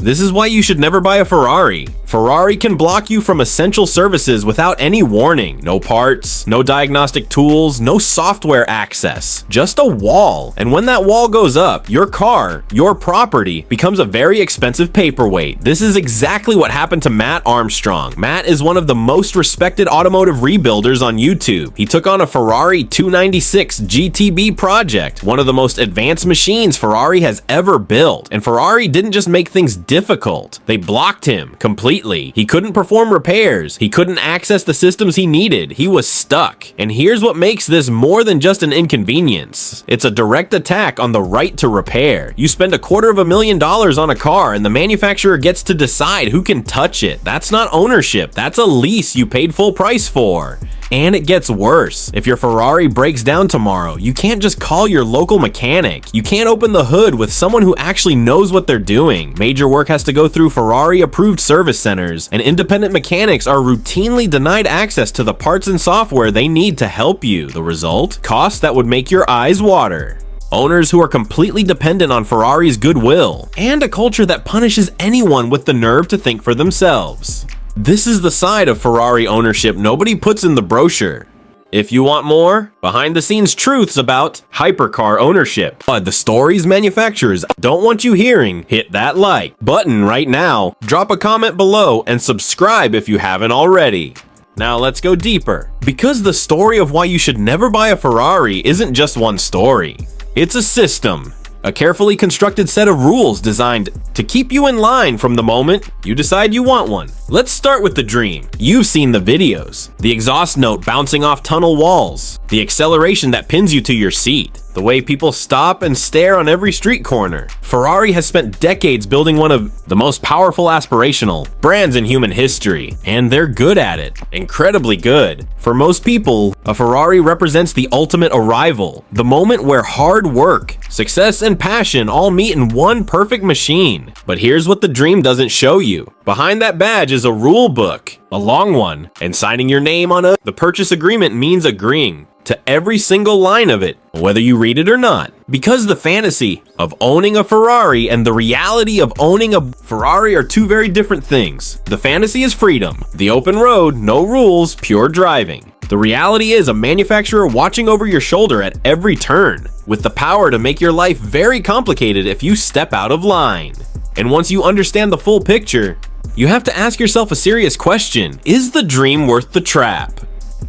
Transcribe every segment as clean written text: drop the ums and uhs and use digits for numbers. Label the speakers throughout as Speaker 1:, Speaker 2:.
Speaker 1: This is why you should never buy a Ferrari. Ferrari can block you from essential services without any warning. No parts, no diagnostic tools, no software access. Just a wall. And when that wall goes up, your car, your property, becomes a very expensive paperweight. This is exactly what happened to Matt Armstrong. Matt is one of the most respected automotive rebuilders on YouTube. He took on a Ferrari 296 GTB project, one of the most advanced machines Ferrari has ever built. And Ferrari didn't just make things difficult. They blocked him completely. He couldn't perform repairs. He couldn't access the systems he needed. He was stuck. And here's what makes this more than just an inconvenience. It's a direct attack on the right to repair. You spend $250,000 on a car and the manufacturer gets to decide who can touch it. That's not ownership. That's a lease you paid full price for. And it gets worse. If your Ferrari breaks down tomorrow, you can't just call your local mechanic. You can't open the hood with someone who actually knows what they're doing. Major work has to go through Ferrari-approved service centers, and independent mechanics are routinely denied access to the parts and software they need to help you. The result? Costs that would make your eyes water. Owners who are completely dependent on Ferrari's goodwill, and a culture that punishes anyone with the nerve to think for themselves. This is the side of Ferrari ownership nobody puts in the brochure. If you want more behind-the-scenes truths about hypercar ownership, the stories manufacturers don't want you hearing, hit that like button right now, drop a comment below, and subscribe if you haven't already. Now let's go deeper. Because the story of why you should never buy a Ferrari isn't just one story. It's a system. A carefully constructed set of rules designed to keep you in line from the moment you decide you want one. Let's start with the dream. You've seen the videos. The exhaust note bouncing off tunnel walls. The acceleration that pins you to your seat. The way people stop and stare on every street corner. Ferrari has spent decades building one of the most powerful aspirational brands in human history, and they're good at it. Incredibly good. For most people, a Ferrari represents the ultimate arrival, the moment where hard work, success, and passion all meet in one perfect machine. But here's what the dream doesn't show you. Behind that badge is a rule book, a long one, and signing your name on the purchase agreement means agreeing to every single line of it, whether you read it or not. Because the fantasy of owning a Ferrari and the reality of owning a Ferrari are two very different things. The fantasy is freedom, the open road, no rules, pure driving. The reality is a manufacturer watching over your shoulder at every turn, with the power to make your life very complicated if you step out of line. And once you understand the full picture, you have to ask yourself a serious question. Is the dream worth the trap?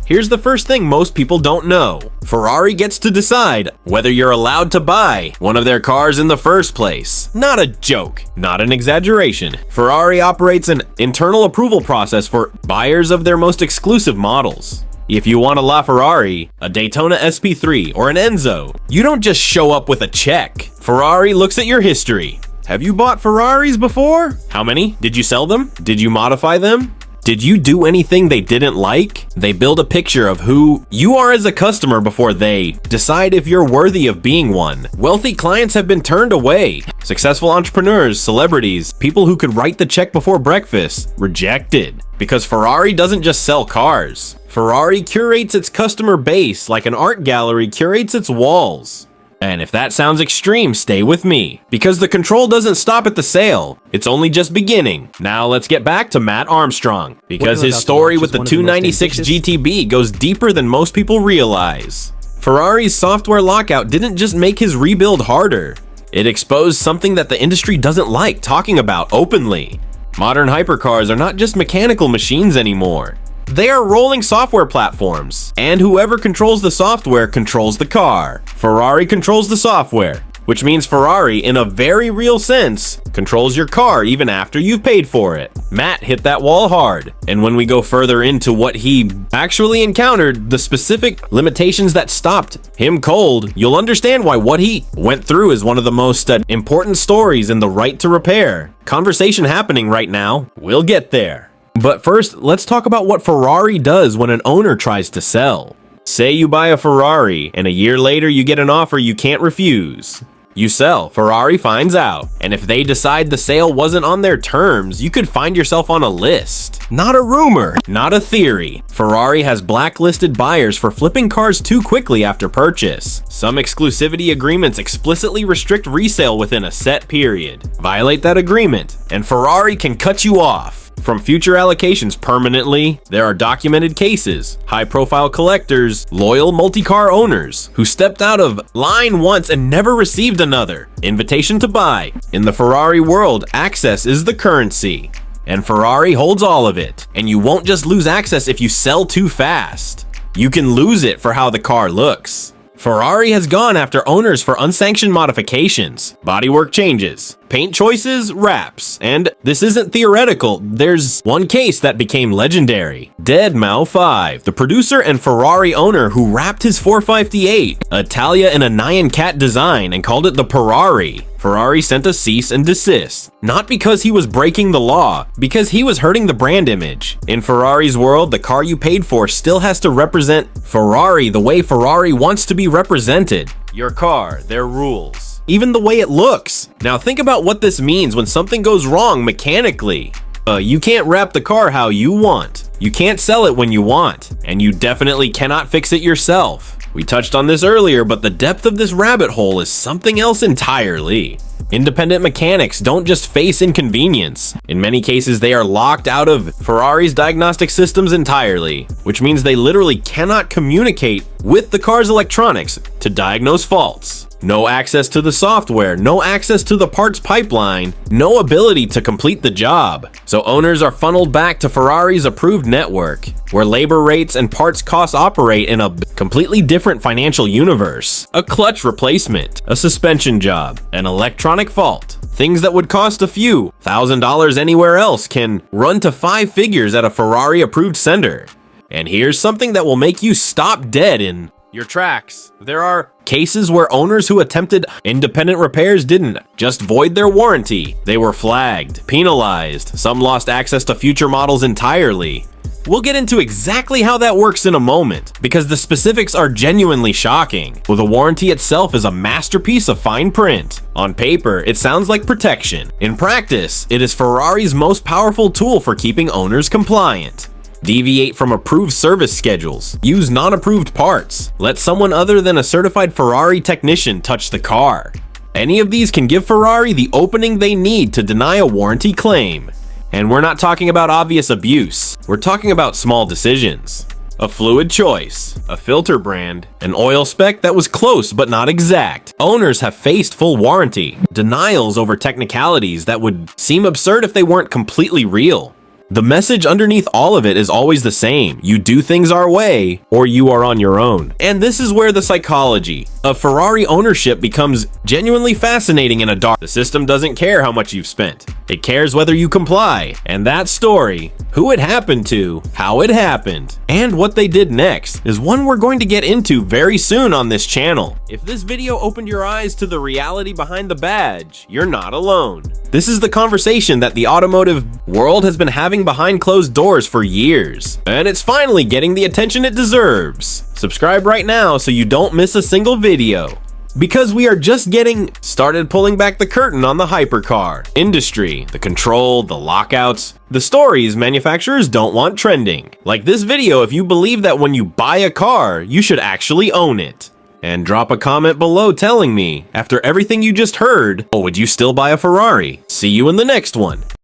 Speaker 1: Here's the first thing most people don't know. Ferrari gets to decide whether you're allowed to buy one of their cars in the first place. Not a joke, not an exaggeration. Ferrari operates an internal approval process for buyers of their most exclusive models. If you want a LaFerrari, a Daytona SP3, or an Enzo, you don't just show up with a check. Ferrari looks at your history. Have you bought Ferraris before? How many? Did you sell them? Did you modify them? Did you do anything they didn't like? They build a picture of who you are as a customer before they decide if you're worthy of being one. Wealthy clients have been turned away. Successful entrepreneurs, celebrities, people who could write the check before breakfast, rejected. Because Ferrari doesn't just sell cars. Ferrari curates its customer base like an art gallery curates its walls. And if that sounds extreme, stay with me. Because the control doesn't stop at the sale. It's only just beginning. Now let's get back to Matt Armstrong. Because his story with the 296 GTB goes deeper than most people realize. Ferrari's software lockout didn't just make his rebuild harder. It exposed something that the industry doesn't like talking about openly. Modern hypercars are not just mechanical machines anymore. They are rolling software platforms, and whoever controls the software controls the car. Ferrari controls the software, which means Ferrari, in a very real sense, controls your car even after you've paid for it. Matt hit that wall hard, and when we go further into what he actually encountered, the specific limitations that stopped him cold, you'll understand why what he went through is one of the most important stories in the right to repair. Conversation happening right now. We'll get there. But first, let's talk about what Ferrari does when an owner tries to sell. Say you buy a Ferrari, and a year later you get an offer you can't refuse. You sell, Ferrari finds out, and if they decide the sale wasn't on their terms, you could find yourself on a list. Not a rumor, not a theory. Ferrari has blacklisted buyers for flipping cars too quickly after purchase. Some exclusivity agreements explicitly restrict resale within a set period. Violate that agreement, and Ferrari can cut you off from future allocations permanently. There are documented cases, high-profile collectors, loyal multi-car owners who stepped out of line once and never received another invitation to buy. In the Ferrari world, access is the currency, and Ferrari holds all of it. And you won't just lose access if you sell too fast. You can lose it for how the car looks. Ferrari has gone after owners for unsanctioned modifications, bodywork changes, paint choices, wraps, and this isn't theoretical. There's one case that became legendary. Deadmau 5, the producer and Ferrari owner who wrapped his 458 Italia in a Nyan Cat design and called it the Ferrari. Ferrari sent a cease and desist, not because he was breaking the law, because he was hurting the brand image. In Ferrari's world, the car you paid for still has to represent Ferrari the way Ferrari wants to be represented. Your car, their rules, even the way it looks. Now think about what this means when something goes wrong mechanically. You can't wrap the car how you want. You can't sell it when you want, and you definitely cannot fix it yourself. We touched on this earlier, but the depth of this rabbit hole is something else entirely. Independent mechanics don't just face inconvenience. In many cases, they are locked out of Ferrari's diagnostic systems entirely, which means they literally cannot communicate with the car's electronics to diagnose faults. No access to the software, no access to the parts pipeline, no ability to complete the job. So owners are funneled back to Ferrari's approved network, where labor rates and parts costs operate in a completely different financial universe. A clutch replacement, a suspension job, an electronic fault. Things that would cost a few $1,000s anywhere else can run to 5 figures at a Ferrari approved center. And here's something that will make you stop dead in your tracks. There are cases where owners who attempted independent repairs didn't just void their warranty. They were flagged, penalized, some lost access to future models entirely. We'll get into exactly how that works in a moment, because the specifics are genuinely shocking. Well, the warranty itself is a masterpiece of fine print. On paper, it sounds like protection. In practice, it is Ferrari's most powerful tool for keeping owners compliant. Deviate from approved service schedules, use non-approved parts, let someone other than a certified Ferrari technician touch the car. Any of these can give Ferrari the opening they need to deny a warranty claim. And we're not talking about obvious abuse, we're talking about small decisions. A fluid choice, a filter brand, an oil spec that was close but not exact. Owners have faced full warranty, denials over technicalities that would seem absurd if they weren't completely real. The message underneath all of it is always the same. You do things our way, or you are on your own. And this is where the psychology of Ferrari ownership becomes genuinely fascinating in a dark. The system doesn't care how much you've spent. It cares whether you comply. And that story, who it happened to, how it happened, and what they did next, is one we're going to get into very soon on this channel. If this video opened your eyes to the reality behind the badge, you're not alone. This is the conversation that the automotive world has been having behind closed doors for years, and it's finally getting the attention it deserves. Subscribe right now so you don't miss a single video, because we are just getting started pulling back the curtain on the hypercar industry, the control, the lockouts, the stories manufacturers don't want trending. Like this video if you believe that when you buy a car, you should actually own it. And drop a comment below telling me, after everything you just heard, would you still buy a Ferrari? See you in the next one.